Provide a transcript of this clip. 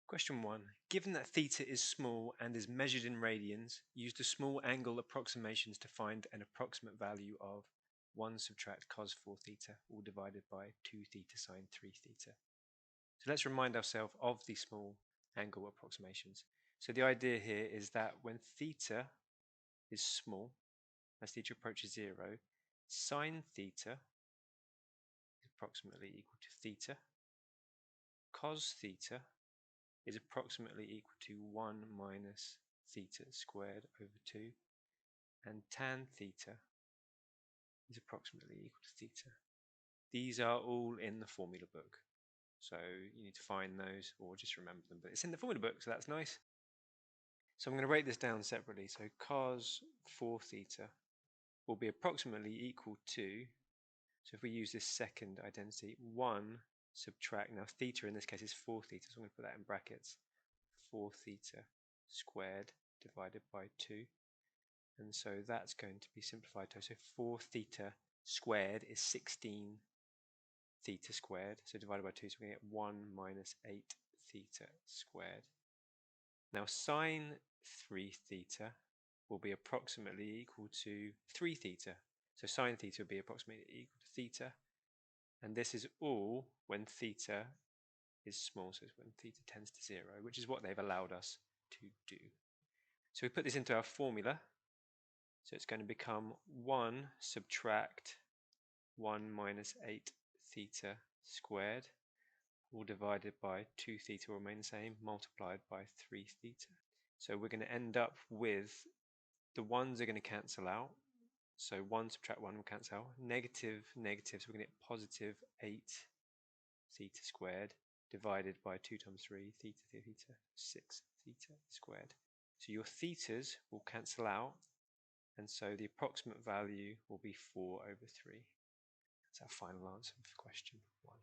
Question 1. Given that theta is small and is measured in radians, use the small angle approximations to find an approximate value of 1 subtract cos 4 theta, all divided by 2 theta sine 3 theta. So let's remind ourselves of the small angle approximations. So the idea here is that when theta is small, as theta approaches 0, sine theta is approximately equal to theta, cos theta is approximately equal to 1 minus theta squared over 2, and tan theta is approximately equal to theta. These are all in the formula book, so you need to find those or just remember them, but it's in the formula book, so that's nice. So I'm going to write this down separately. So cos 4 theta will be approximately equal to, so if we use this second identity, 1 subtract, now theta in this case is 4 theta, so I'm going to put that in brackets, 4 theta squared divided by 2, and so that's going to be simplified to, so 4 theta squared is 16 theta squared, so divided by 2, so we're going to get 1 minus 8 theta squared. Now sine 3 theta will be approximately equal to 3 theta, so sine theta will be approximately equal to theta, and this is all when theta is small, so it's when theta tends to 0, which is what they've allowed us to do. So we put this into our formula, so it's going to become 1 subtract 1 minus 8 theta squared, all divided by 2 theta will remain the same, multiplied by 3 theta. So we're going to end up with, the 1's are going to cancel out, so 1 subtract 1 will cancel out, negative, negative, so we're going to get positive 8 theta squared, divided by 2 times 3, theta, theta, 6 theta squared. So your thetas will cancel out, and so the approximate value will be 4 over 3. That's our final answer for question 1.